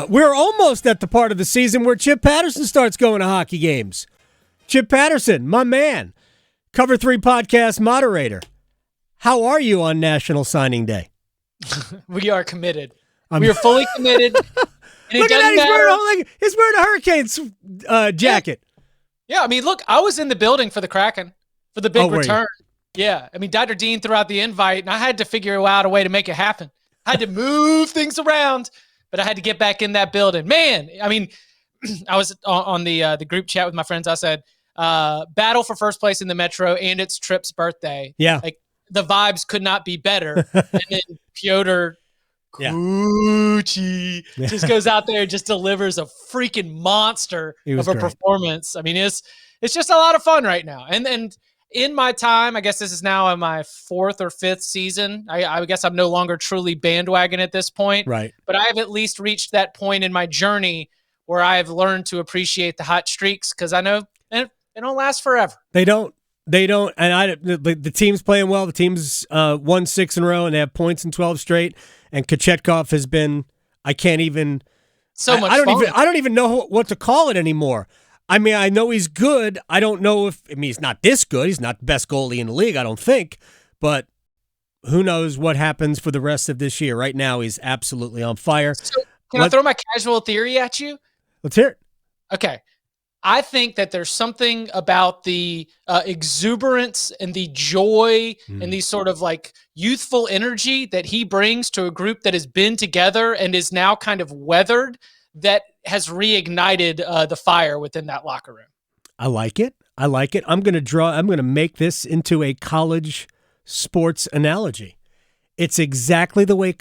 We're almost at the part of the season where Chip Patterson starts going to hockey games. Chip Patterson, my man, Cover 3 podcast moderator. How are you on National Signing Day? We are committed. We are fully committed. And look at that. He's wearing a Hurricanes jacket. Yeah, I mean, look, I was in the building for the Kraken, for the big return. Yeah, I mean, Dr. Dean threw out the invite, and I had to figure out a way to make it happen. I had to move things around, but I had to get back in that building. Man, I mean, I was on the group chat with my friends. I said, battle for first place in the Metro, and it's Tripp's birthday. Yeah. Like, the vibes could not be better. And then Pyotr Kuchi just goes out there and just delivers a freaking monster of a performance. I mean, it's just a lot of fun right now. And in my time, I guess this is now in my 4th or 5th season. I guess I'm no longer truly bandwagon at this point. Right. But I have at least reached that point in my journey where I have learned to appreciate the hot streaks, because I know they don't last forever. They don't. And the team's playing well. The team's won 6 in a row, and they have points in 12 straight. And Kochetkov has been, I don't even know what to call it anymore. I mean, I know he's good. I don't know he's not this good. He's not the best goalie in the league, I don't think. But who knows what happens for the rest of this year. Right now, he's absolutely on fire. So can I throw my casual theory at you? Let's hear it. Okay. I think that there's something about the exuberance and the joy and the sort of like youthful energy that he brings to a group that has been together and is now kind of weathered, that has reignited the fire within that locker room. I like it. I'm going to make this into a college sports analogy. It's exactly the way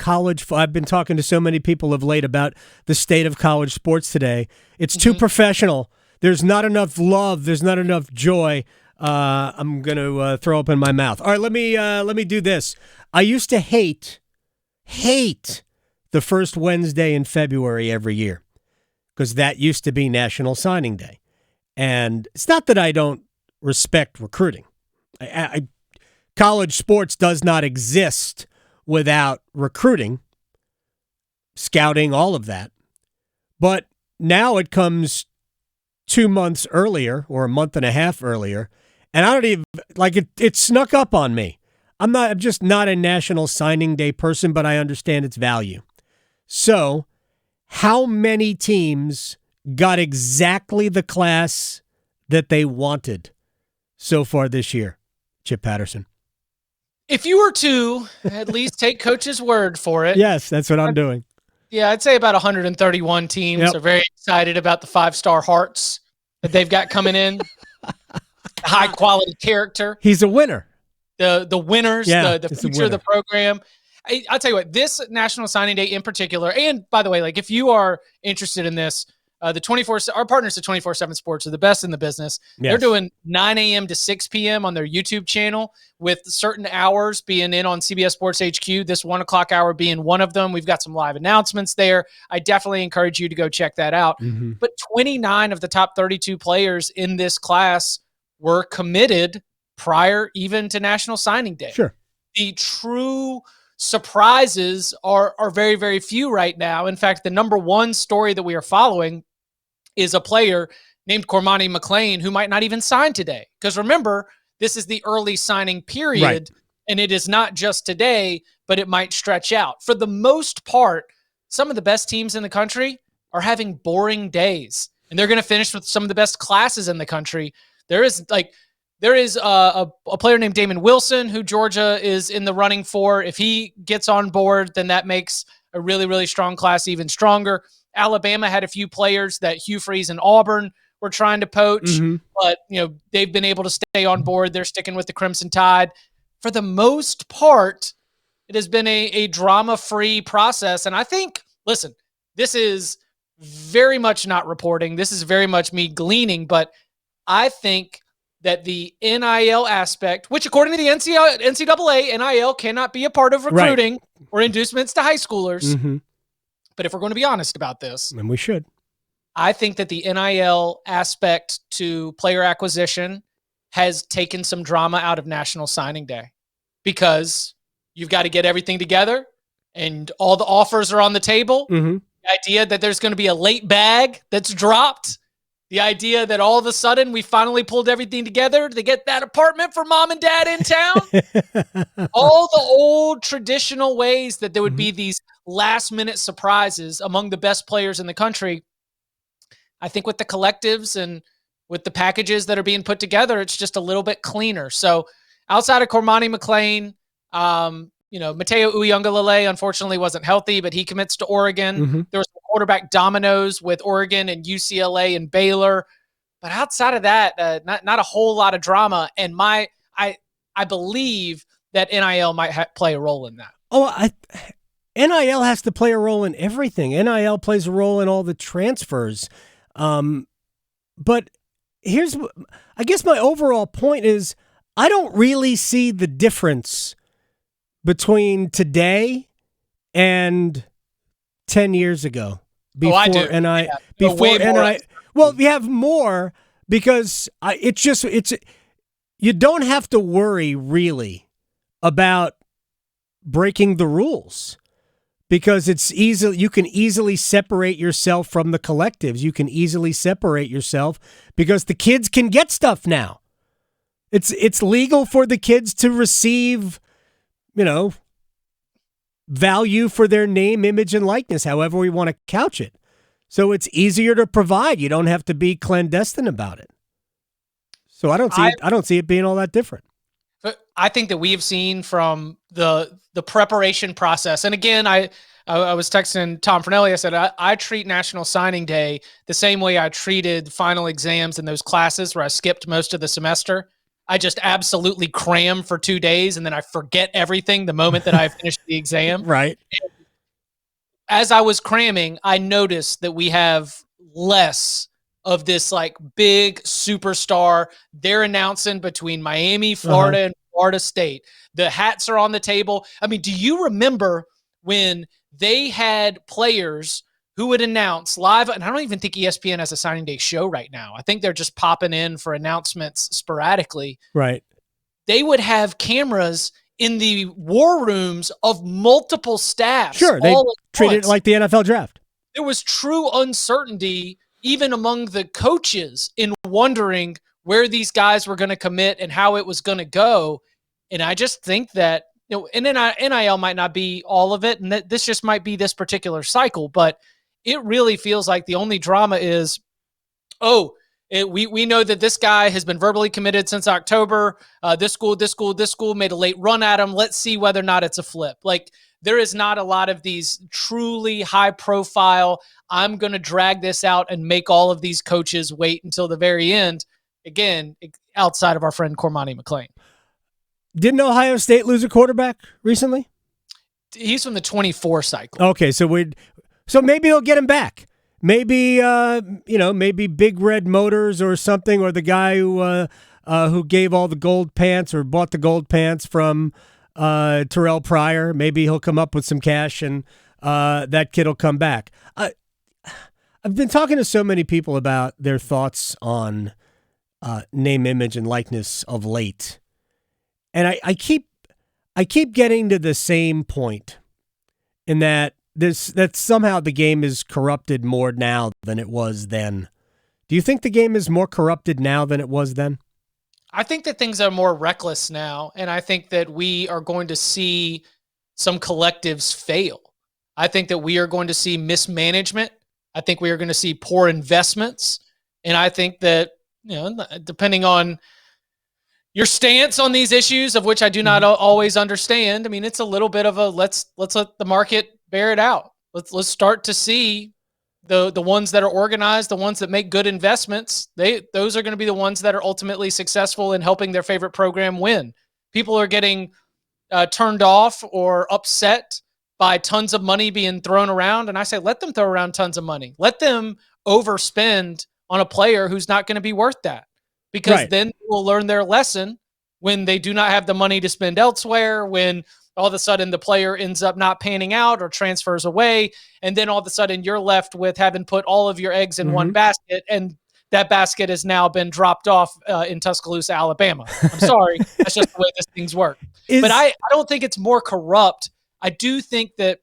I've been talking to so many people of late about the state of college sports today. It's too professional. There's not enough love. There's not enough joy. I'm going to throw up in my mouth. All right, let me do this. I used to hate the first Wednesday in February every year, because that used to be National Signing Day. And it's not that I don't respect recruiting. College sports does not exist without recruiting, scouting, all of that. But now it comes 2 months earlier or a month and a half earlier, and I don't even it snuck up on me. I'm just not a National Signing Day person, but I understand its value. So, how many teams got exactly the class that they wanted so far this year, Chip Patterson? If you were to at least take Coach's word for it. Yes, that's what I'm doing. Yeah, I'd say about 131 teams are very excited about the 5-star hearts that they've got coming in. High-quality character. He's a winner. The winners, the future of the program. I'll tell you what, this National Signing Day in particular, and by the way, like if you are interested in this, our partners at 24/7 Sports are the best in the business. Yes. They're doing 9 a.m. to 6 p.m. on their YouTube channel, with certain hours being in on CBS Sports HQ, this 1 o'clock hour being one of them. We've got some live announcements there. I definitely encourage you to go check that out. Mm-hmm. But 29 of the top 32 players in this class were committed prior even to National Signing Day. Sure. The true surprises are very, very few right now. In fact, the number one story that we are following is a player named Cormani McLean, who might not even sign today. Because remember, this is the early signing period, right, and it is not just today, but it might stretch out. For the most part, some of the best teams in the country are having boring days, and they're going to finish with some of the best classes in the country. There is a player named Damon Wilson who Georgia is in the running for. If he gets on board, then that makes a really, really strong class even stronger. Alabama had a few players that Hugh Freeze and Auburn were trying to poach, but they've been able to stay on board. They're sticking with the Crimson Tide. For the most part, it has been a drama-free process. And I think, listen, this is very much not reporting. This is very much me gleaning, but I think that the NIL aspect, which according to the NCAA, NIL cannot be a part of recruiting or inducements to high schoolers. Mm-hmm. But if we're going to be honest about this, and we should, I think that the NIL aspect to player acquisition has taken some drama out of National Signing Day, because you've got to get everything together and all the offers are on the table. Mm-hmm. The idea that there's going to be a late bag that's dropped. The idea that all of a sudden we finally pulled everything together to get that apartment for mom and dad in town. All the old traditional ways that there would be these last minute surprises among the best players in the country. I think with the collectives and with the packages that are being put together, it's just a little bit cleaner. So outside of Cormani McClain, Mateo Uyunglele unfortunately wasn't healthy, but he commits to Oregon. There was quarterback dominoes with Oregon and UCLA and Baylor. But outside of that, not a whole lot of drama. And I believe that NIL might play a role in that. NIL has to play a role in everything. NIL plays a role in all the transfers. But I guess my overall point is I don't really see the difference between today and 10 years ago. I do. Well, we have more because you don't have to worry really about breaking the rules because you can easily separate yourself from the collectives. You can easily separate yourself because the kids can get stuff now. It's legal for the kids to receive, value for their name, image, and likeness, however we want to couch it. So it's easier to provide. You don't have to be clandestine about it. So I don't see it being all that different. I think that we have seen from the preparation process. And again, I was texting Tom Fernelli. I said, I treat National Signing Day the same way I treated final exams in those classes where I skipped most of the semester. I just absolutely cram for 2 days and then I forget everything the moment that I finished the exam. Right. As I was cramming, I noticed that we have less of this like big superstar. They're announcing between Miami, Florida, and Florida State. The hats are on the table. I mean, do you remember when they had players who would announce live? And I don't even think ESPN has a signing day show right now. I think they're just popping in for announcements sporadically. Right. They would have cameras in the war rooms of multiple staffs. Sure, they treated it like the NFL draft. There was true uncertainty even among the coaches in wondering where these guys were going to commit and how it was going to go. And I just think that, and then NIL might not be all of it, and that this just might be this particular cycle, but it really feels like the only drama is, we know that this guy has been verbally committed since October. This school made a late run at him. Let's see whether or not it's a flip. Like, there is not a lot of these truly high profile, I'm going to drag this out and make all of these coaches wait until the very end. Again, outside of our friend Cormani McClain. Didn't Ohio State lose a quarterback recently? He's from the 24 cycle. Okay, so maybe they'll get him back. Maybe maybe Big Red Motors or something, or the guy who gave all the gold pants or bought the gold pants from Terrell Pryor. Maybe he'll come up with some cash and that kid will come back. I've been talking to so many people about their thoughts on name, image, and likeness of late, and I keep getting to the same point in that somehow the game is corrupted more now than it was then. Do you think the game is more corrupted now than it was then? I think that things are more reckless now, and I think that we are going to see some collectives fail. I think that we are going to see mismanagement. I think we are going to see poor investments, and I think that, depending on your stance on these issues, of which I do not always understand, I mean, it's a little bit of a let's let the market bear it out. Let's start to see the ones that are organized, the ones that make good investments. Those are going to be the ones that are ultimately successful in helping their favorite program win. People are getting turned off or upset by tons of money being thrown around, and I say let them throw around tons of money. Let them overspend on a player who's not going to be worth that, because then they will learn their lesson when they do not have the money to spend elsewhere, when all of a sudden the player ends up not panning out or transfers away. And then all of a sudden you're left with having put all of your eggs in one basket, and that basket has now been dropped off in Tuscaloosa, Alabama. I'm sorry. That's just the way these things work. But I don't think it's more corrupt. I do think that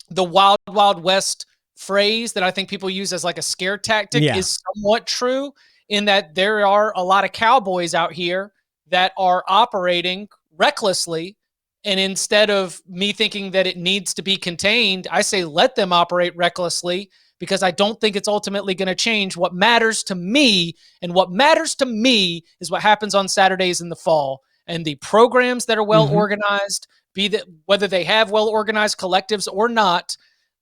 the Wild Wild West phrase that I think people use as like a scare tactic Yeah. is somewhat true, in that there are a lot of cowboys out here that are operating recklessly. And instead of me thinking that it needs to be contained, I say let them operate recklessly, because I don't think it's ultimately going to change what matters to me. And what matters to me is what happens on Saturdays in the fall, and the programs that are well organized, be that whether they have well organized collectives or not,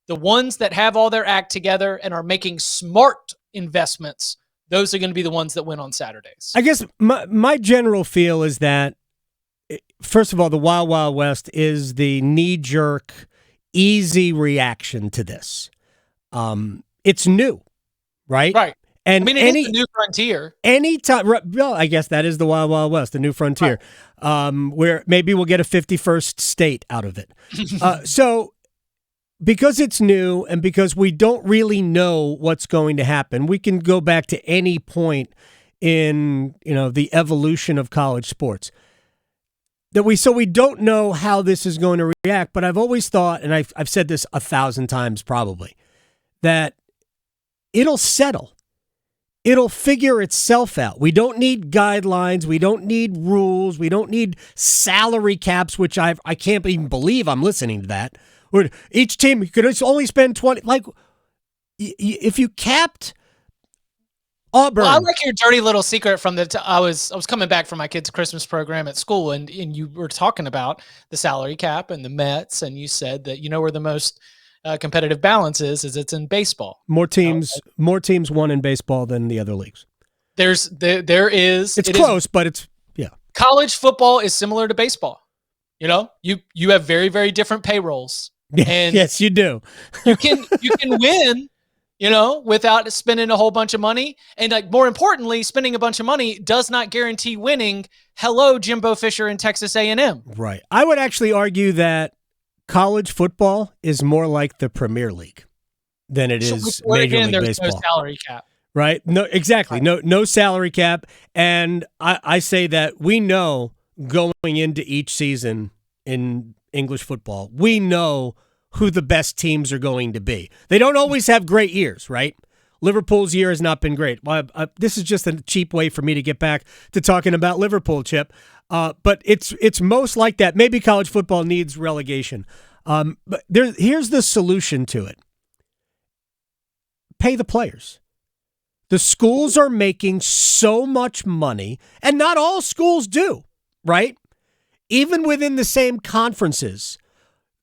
the ones that have all their act together and are making smart investments, those are going to be the ones that win on Saturdays. I guess my general feel is that, first of all, the Wild Wild West is the knee-jerk, easy reaction to this. It's new, right? Right. And I mean, it is the new frontier. Anytime, well, I guess that is the Wild Wild West, the new frontier, where maybe we'll get a 51st state out of it. So because it's new and because we don't really know what's going to happen, we can go back to any point in, the evolution of college sports. So we don't know how this is going to react, but I've always thought, and I've said this 1,000 times probably, that it'll settle. It'll figure itself out. We don't need guidelines. We don't need rules. We don't need salary caps, which I can't even believe I'm listening to that. Or each team could only spend 20. Like, if you capped Auburn. Well, I like your dirty little secret from I was coming back from my kids' Christmas program at school, and you were talking about the salary cap and the Mets, and you said that where the most competitive balance is it's in baseball. More teams won in baseball than the other leagues. There is. It's close, but it's college football is similar to baseball. You have very, very different payrolls. And yes, you do. you can win, without spending a whole bunch of money. And like, more importantly, spending a bunch of money does not guarantee winning. Hello, Jimbo Fisher and Texas A&M. Right. I would actually argue that college football is more like the Premier League than it is Major League Baseball. No salary cap. Right? No, exactly. Right. No salary cap. And I say that we know going into each season in English football, we know who the best teams are going to be. They don't always have great years, right? Liverpool's year has not been great. Well, this is just a cheap way for me to get back to talking about Liverpool, Chip. But it's most like that. Maybe college football needs relegation. But here's the solution to it. Pay the players. The schools are making so much money, and not all schools do, right? Even within the same conferences,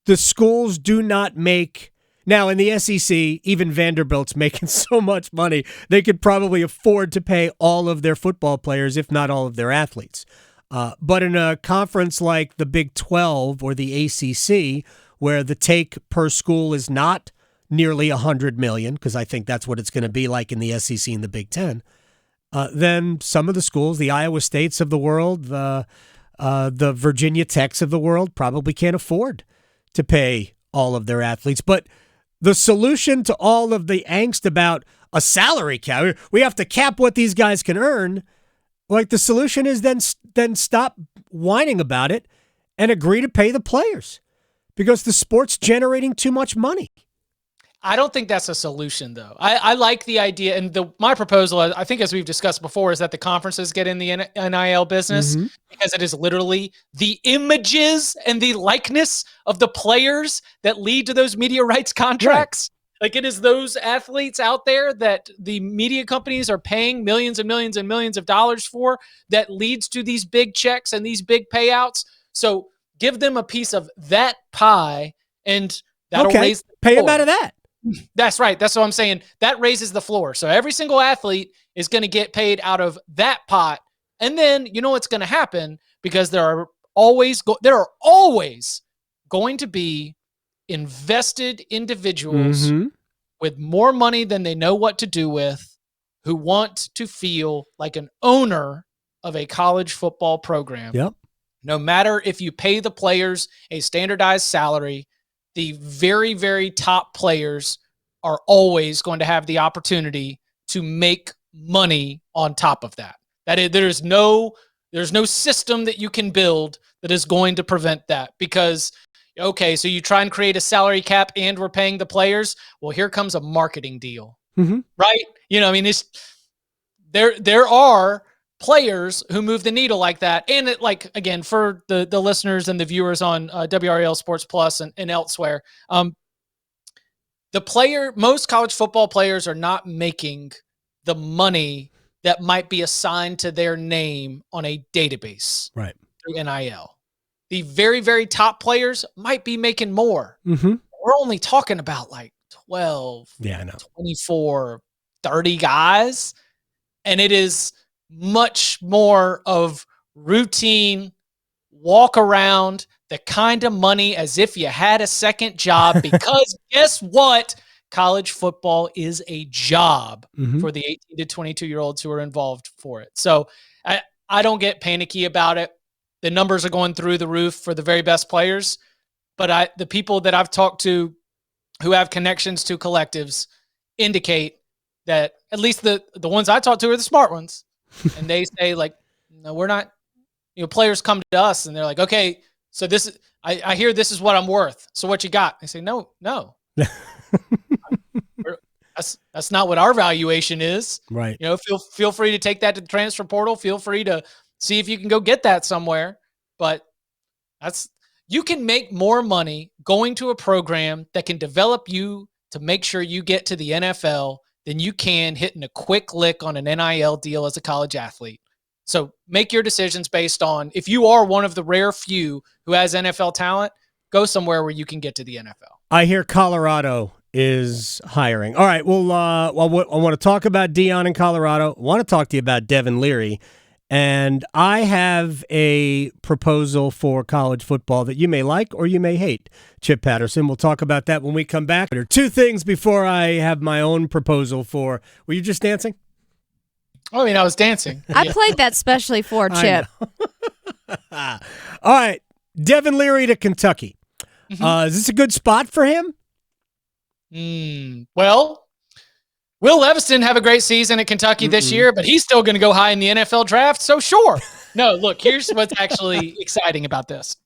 the schools do not make. Now, in the SEC, even Vanderbilt's making so much money, they could probably afford to pay all of their football players, if not all of their athletes. But in a conference like the Big 12 or the ACC, where the take per school is not nearly $100 million, because I think that's what it's going to be like in the SEC and the Big 10, then some of the schools, the Iowa States of the world, the Virginia Techs of the world, probably can't afford to pay all of their athletes. But the solution to all of the angst about a salary cap, we have to cap what these guys can earn. Like, the solution is then stop whining about it and agree to pay the players, because the sport's generating too much money. I don't think that's a solution, though. I like the idea, and my proposal, I think, as we've discussed before, is that the conferences get in the NIL business, because it is literally the images and the likeness of the players that lead to those media rights contracts. Right. Like, it is those athletes out there that the media companies are paying millions and millions and millions of dollars for, that leads to these big checks and these big payouts. So give them a piece of that pie, and that'll raise the pay them out of that. That's right. That's what I'm saying. That raises the floor. So every single athlete is going to get paid out of that pot. And then you know what's going to happen, because there are always going to be invested individuals with more money than they know what to do with, who want to feel like an owner of a college football program. Yep. No matter if you pay the players a standardized salary, the very, very top players are always going to have the opportunity to make money on top of that. That is, there's no system that you can build that is going to prevent that, because Okay, so you try and create a salary cap and we're paying the players. Well, here comes a marketing deal, right? It's there are players who move the needle like that. And it, like, again, for the listeners and the viewers on WRL Sports Plus and elsewhere, most college football players are not making the money that might be assigned to their name on a database right through NIL. The very, very top players might be making more. We're only talking about like 12, 24, 30 guys. And it is much more of routine, walk around, the kind of money as if you had a second job, because guess what? College football is a job for the 18 to 22-year-olds who are involved for it. So I don't get panicky about it. The numbers are going through the roof for the very best players. But the people that I've talked to who have connections to collectives indicate that at least the ones I talk to are the smart ones. And they say, like, no, we're not, players come to us and they're like, okay, so this is, I hear this is what I'm worth. So what you got? I say, no. That's not what our valuation is. Right. Feel free to take that to the transfer portal. Feel free to see if you can go get that somewhere. But you can make more money going to a program that can develop you to make sure you get to the NFL than you can hitting a quick lick on an NIL deal as a college athlete. So make your decisions based on, if you are one of the rare few who has NFL talent, go somewhere where you can get to the NFL. I hear Colorado is hiring. All right, well, I want to talk about Deion in Colorado. I want to talk to you about Devin Leary. And I have a proposal for college football that you may like or you may hate, Chip Patterson. We'll talk about that when we come back. There are two things before I have my own proposal for. Were you just dancing? I mean, I was dancing. I played that specially for Chip. All right, Devin Leary to Kentucky. Is this a good spot for him? Well, Will Levis didn't have a great season at Kentucky this year, but he's still going to go high in the NFL draft, so sure. No, look, here's what's actually exciting about this.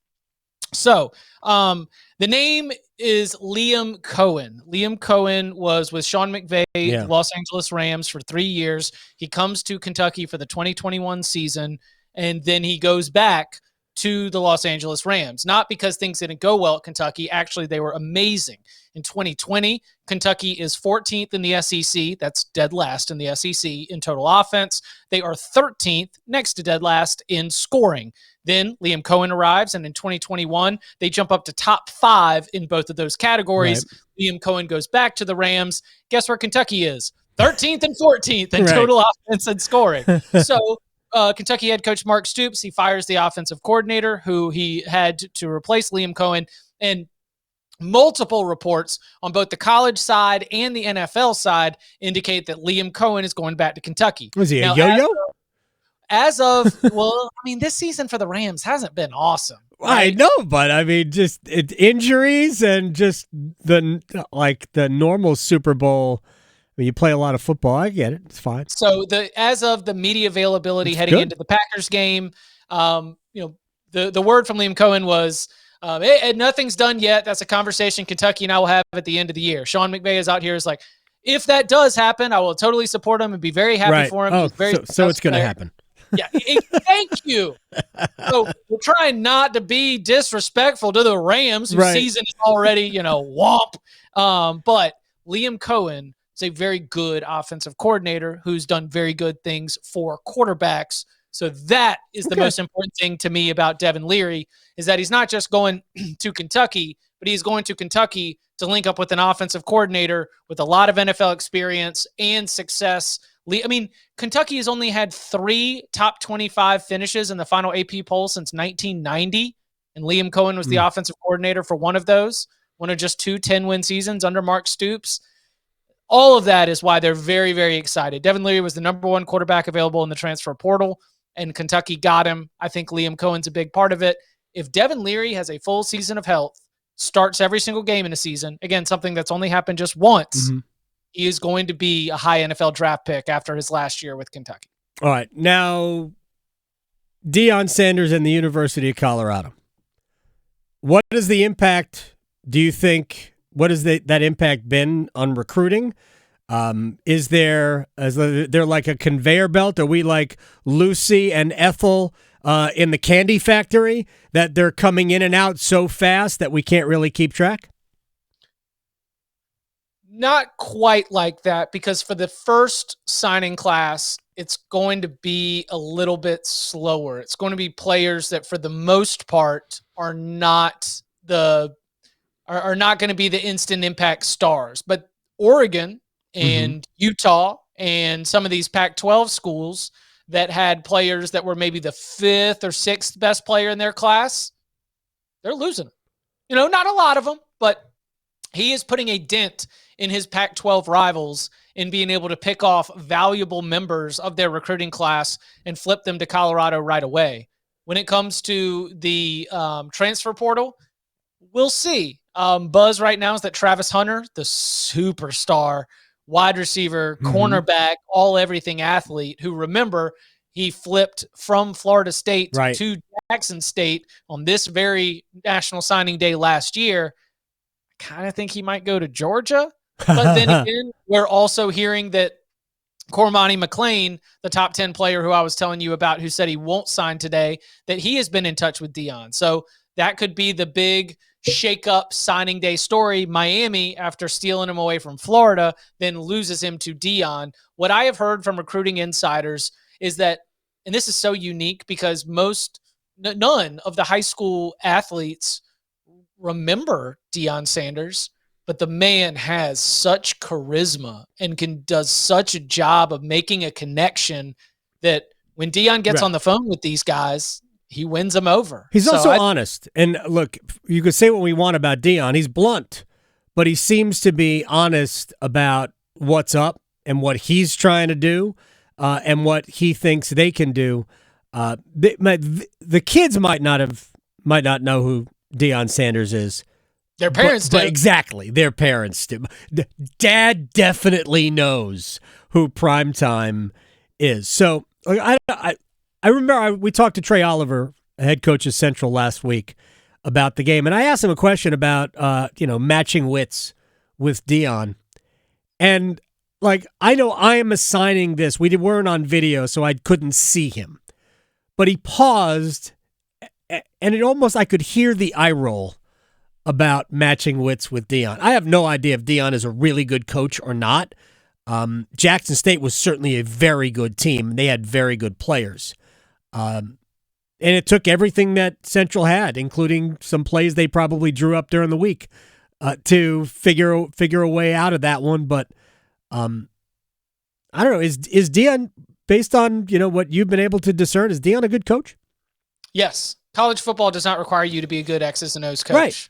So the name is Liam Cohen. Liam Cohen was with Sean McVay, the Los Angeles Rams, for 3 years. He comes to Kentucky for the 2021 season, and then he goes back to the Los Angeles Rams. Not because things didn't go well at Kentucky. Actually, they were amazing. In 2020, Kentucky is 14th in the SEC. That's dead last in the SEC in total offense. They are 13th, next to dead last, in scoring. Then Liam Cohen arrives, and in 2021, they jump up to top 5 in both of those categories. Right. Liam Cohen goes back to the Rams. Guess where Kentucky is? 13th and 14th in total offense and scoring. So Kentucky head coach Mark Stoops, he fires the offensive coordinator who he had to replace Liam Cohen. And multiple reports on both the college side and the NFL side indicate that Liam Cohen is going back to Kentucky. Was he a yo-yo? As of, well, I mean, this season for the Rams hasn't been awesome. Right? I know, but I mean, just injuries and just the normal Super Bowl. I mean, you play a lot of football. I get it. It's fine. So as of the media availability heading into the Packers game, the word from Liam Cohen was, nothing's done yet. That's a conversation Kentucky and I will have at the end of the year. Sean McVay is out here is like, if that does happen, I will totally support him and be very happy for him. Oh, so it's going to happen. Yeah, thank you. So we're trying not to be disrespectful to the Rams, whose season is already, womp. But Liam Cohen is a very good offensive coordinator who's done very good things for quarterbacks. So that is the most important thing to me about Devin Leary, is that he's not just going to Kentucky, but he's going to Kentucky to link up with an offensive coordinator with a lot of NFL experience and success. I mean, Kentucky has only had 3 top 25 finishes in the final AP poll since 1990, and Liam Cohen was the offensive coordinator for one of those, one of just 2 10-win seasons under Mark Stoops. All of that is why they're very, very excited. Devin Leary was the number 1 quarterback available in the transfer portal, and Kentucky got him. I think Liam Cohen's a big part of it. If Devin Leary has a full season of health, starts every single game in a season, again, something that's only happened just once, he is going to be a high NFL draft pick after his last year with Kentucky. All right. Now, Deion Sanders and the University of Colorado. What is the impact, do you think, what has that impact been on recruiting? Is there like a conveyor belt? Are we like Lucy and Ethel in the candy factory, that they're coming in and out so fast that we can't really keep track? Not quite like that, because for the first signing class, it's going to be a little bit slower. It's going to be players that for the most part are not going to be the instant impact stars. But Oregon and Utah and some of these Pac-12 schools that had players that were maybe the fifth or sixth best player in their class, they're losing. Not a lot of them, but he is putting a dent in his Pac-12 rivals in being able to pick off valuable members of their recruiting class and flip them to Colorado right away. When it comes to the transfer portal, we'll see. Buzz right now is that Travis Hunter, the superstar wide receiver, cornerback, everything athlete, who, remember, he flipped from Florida State to Jackson State on this very National Signing Day last year. I kind of think he might go to Georgia. But then again, we're also hearing that Cormani McClain, the top 10 player who I was telling you about, who said he won't sign today, that he has been in touch with Deion. So that could be the big shake-up signing day story. Miami, after stealing him away from Florida, then loses him to Deion. What I have heard from recruiting insiders is that, and this is so unique because none of the high school athletes remember Deion Sanders, but the man has such charisma and does such a job of making a connection that when Deion gets on the phone with these guys, he wins them over. He's also honest. And look, you could say what we want about Deion. He's blunt, but he seems to be honest about what's up and what he's trying to do and what he thinks they can do. The kids might not know who Deion Sanders is. Their parents do. Exactly. Their parents do. Dad definitely knows who Primetime is. So I remember we talked to Trey Oliver, head coach of Central, last week about the game, and I asked him a question about matching wits with Deion. And I know I am assigning this. We weren't on video, so I couldn't see him. But he paused, and it almost, I could hear the eye roll about matching wits with Deion. I have no idea if Deion is a really good coach or not. Jackson State was certainly a very good team. They had very good players. And it took everything that Central had, including some plays they probably drew up during the week, to figure a way out of that one. But I don't know. Is Deion, based on what you've been able to discern, is Deion a good coach? Yes. College football does not require you to be a good X's and O's coach. Right.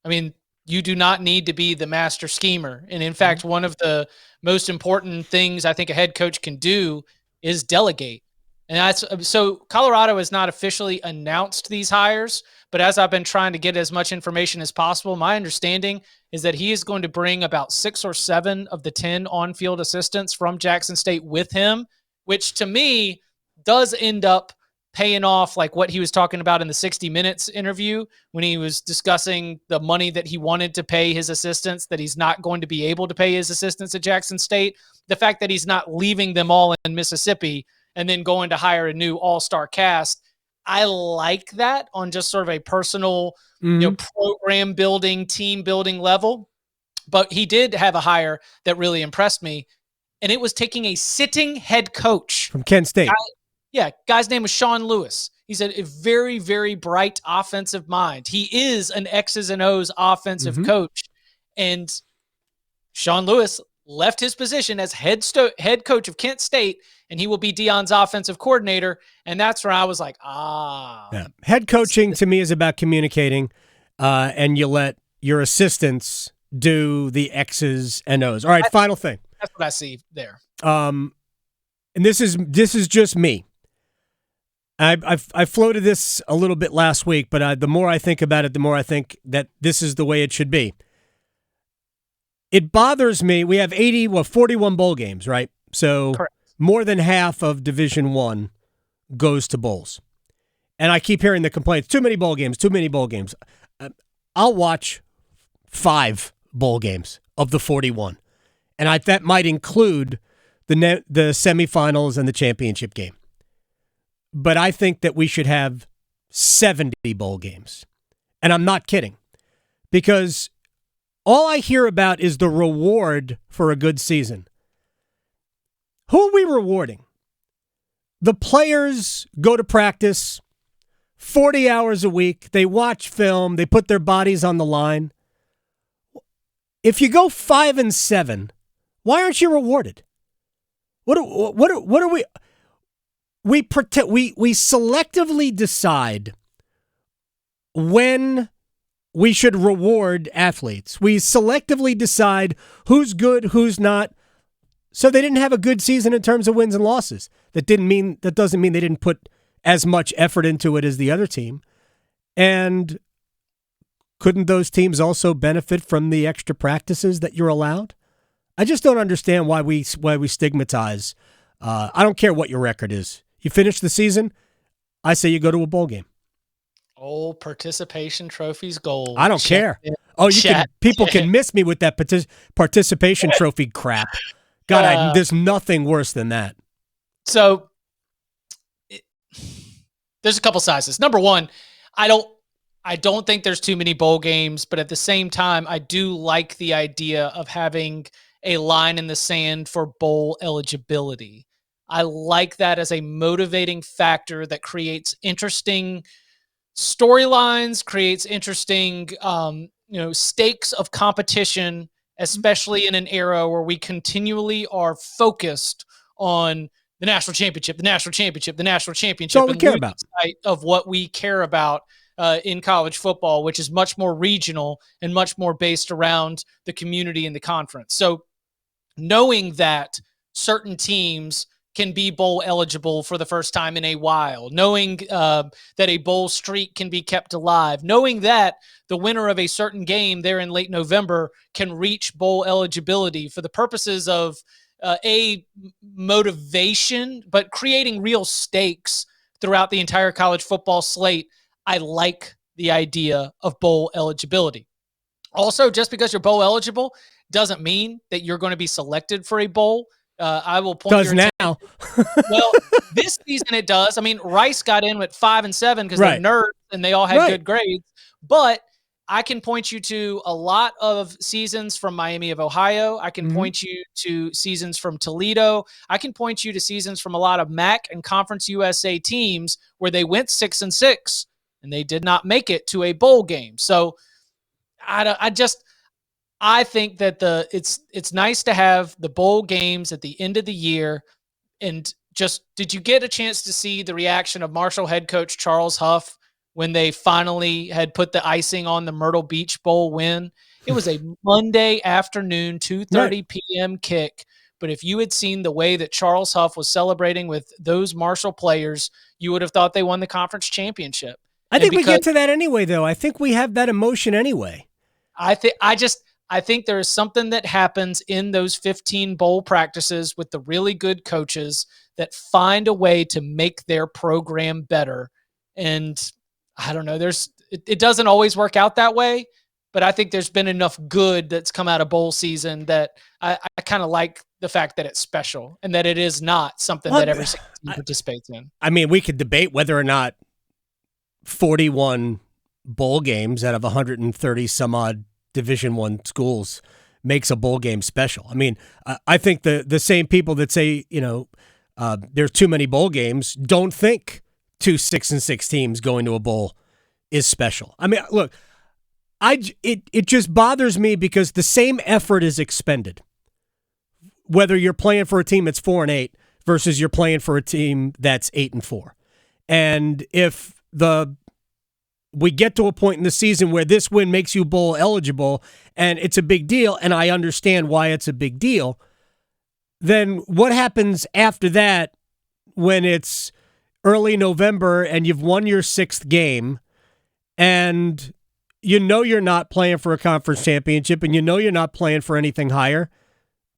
I mean, you do not need to be the master schemer. And in fact, one of the most important things I think a head coach can do is delegate. And so Colorado has not officially announced these hires, but as I've been trying to get as much information as possible, my understanding is that he is going to bring about 6 or 7 of the 10 on-field assistants from Jackson State with him, which to me does end up paying off, like what he was talking about in the 60 Minutes interview when he was discussing the money that he wanted to pay his assistants, that he's not going to be able to pay his assistants at Jackson State. The fact that he's not leaving them all in Mississippi and then going to hire a new all-star cast, I like that on just sort of a personal program building, team building level. But he did have a hire that really impressed me, and it was taking a sitting head coach from Kent State. Guy's name was Sean Lewis. He's a very, very bright offensive mind. He is an X's and O's offensive coach. And Sean Lewis left his position as head coach of Kent State, and he will be Deion's offensive coordinator. And that's where I was like, Yeah. Head coaching to me is about communicating, and you let your assistants do the X's and O's. All right, final thing. That's what I see there. And this is just me. I floated this a little bit last week, but the more I think about it, the more I think that this is the way it should be. It bothers me. We have 41 bowl games, right? So Correct. More than half of Division I goes to bowls. And I keep hearing the complaints, too many bowl games. I'll watch 5 bowl games of the 41, and that might include the semifinals and the championship game. But I think that we should have 70 bowl games, and I'm not kidding, because all I hear about is the reward for a good season. Who are we rewarding? The players go to practice 40 hours a week. They watch film. They put their bodies on the line. If you go 5-7, why aren't you rewarded? What are we? We selectively decide when we should reward athletes. We selectively decide who's good, who's not. So they didn't have a good season in terms of wins and losses. That doesn't mean they didn't put as much effort into it as the other team. And couldn't those teams also benefit from the extra practices that you're allowed? I just don't understand why we stigmatize. I don't care what your record is. You finish the season, I say you go to a bowl game. Oh, participation trophies gold. I don't care. Oh, people can miss me with that participation trophy crap. God, there's nothing worse than that. So there's a couple sizes. Number one, I don't think there's too many bowl games, but at the same time, I do like the idea of having a line in the sand for bowl eligibility. I like that as a motivating factor that creates interesting storylines, creates interesting, stakes of competition, especially in an era where we continually are focused on the national championship, That's all we care about. Sight of what we care about in college football, which is much more regional and much more based around the community and the conference. So knowing that certain teams can be bowl eligible for the first time in a while, knowing that a bowl streak can be kept alive, knowing that the winner of a certain game there in late November can reach bowl eligibility for the purposes of a motivation, but creating real stakes throughout the entire college football slate. I like the idea of bowl eligibility. Also, just because you're bowl eligible doesn't mean that you're going to be selected for a bowl. I will point does your now. Well, this season it does. I mean, Rice got in with 5-7 because they're nerds and they all had good grades. But I can point you to a lot of seasons from Miami of Ohio. I can point you to seasons from Toledo. I can point you to seasons from a lot of MAC and Conference USA teams where they went 6-6 and they did not make it to a bowl game. So I think that it's nice to have the bowl games at the end of the year. And just, did you get a chance to see the reaction of Marshall head coach Charles Huff when they finally had put the icing on the Myrtle Beach Bowl win? It was a Monday afternoon, 2:30 p.m. kick. But if you had seen the way that Charles Huff was celebrating with those Marshall players, you would have thought they won the conference championship. I think we get to that anyway, though. I think we have that emotion anyway. I think there is something that happens in those 15 bowl practices with the really good coaches that find a way to make their program better. And I don't know, it doesn't always work out that way, but I think there's been enough good that's come out of bowl season that I kind of like the fact that it's special and that it is not something that every single team participates in. I mean, we could debate whether or not 41 bowl games out of 130 some odd Division I schools makes a bowl game special. I mean, I think the same people that say, there's too many bowl games don't think 2 6-6 teams going to a bowl is special. I mean, look, it just bothers me because the same effort is expended, whether you're playing for a team that's 4-8 versus you're playing for a team that's 8-4. And if we get to a point in the season where this win makes you bowl eligible and it's a big deal, and I understand why it's a big deal, then what happens after that when it's early November and you've won your 6th game and you're not playing for a conference championship and you're not playing for anything higher?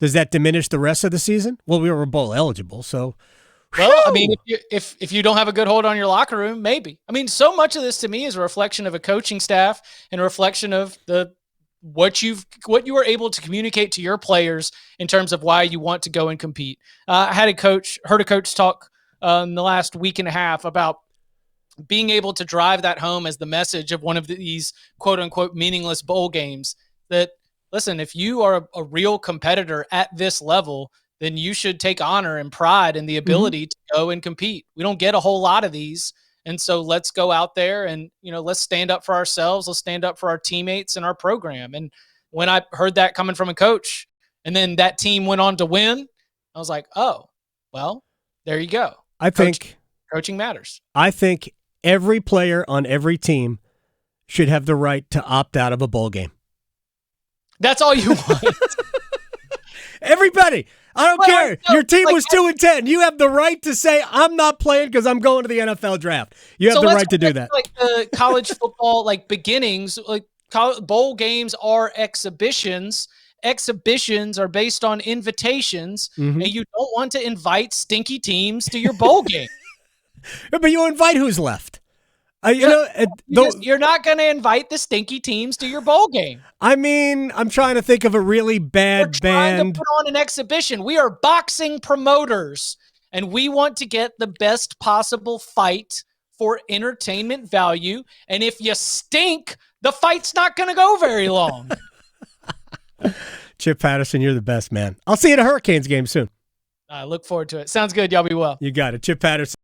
Does that diminish the rest of the season? Well, we were bowl eligible, so Well, I mean, if you don't have a good hold on your locker room, maybe. I mean, so much of this to me is a reflection of a coaching staff and a reflection of what you were able to communicate to your players in terms of why you want to go and compete. I heard a coach talk in the last week and a half about being able to drive that home as the message of one of these quote unquote meaningless bowl games. That, listen, if you are a real competitor at this level, then you should take honor and pride in the ability to go and compete. We don't get a whole lot of these. And so let's go out there and, let's stand up for ourselves. Let's stand up for our teammates and our program. And when I heard that coming from a coach and then that team went on to win, I was like, oh, well, there you go. I think coaching matters. I think every player on every team should have the right to opt out of a bowl game. That's all you want. Everybody. I don't care. Your team was 2-10. You have the right to say, I'm not playing because I'm going to the NFL draft. You have the right to do that. Like the college football, beginnings, bowl games are exhibitions. Exhibitions are based on invitations, and you don't want to invite stinky teams to your bowl game. But you invite who's left. You're not going to invite the stinky teams to your bowl game. I mean, I'm trying to think of a really bad band. Trying to put on an exhibition. We are boxing promoters, and we want to get the best possible fight for entertainment value. And if you stink, the fight's not going to go very long. Chip Patterson, you're the best, man. I'll see you at a Hurricanes game soon. I look forward to it. Sounds good. Y'all be well. You got it. Chip Patterson.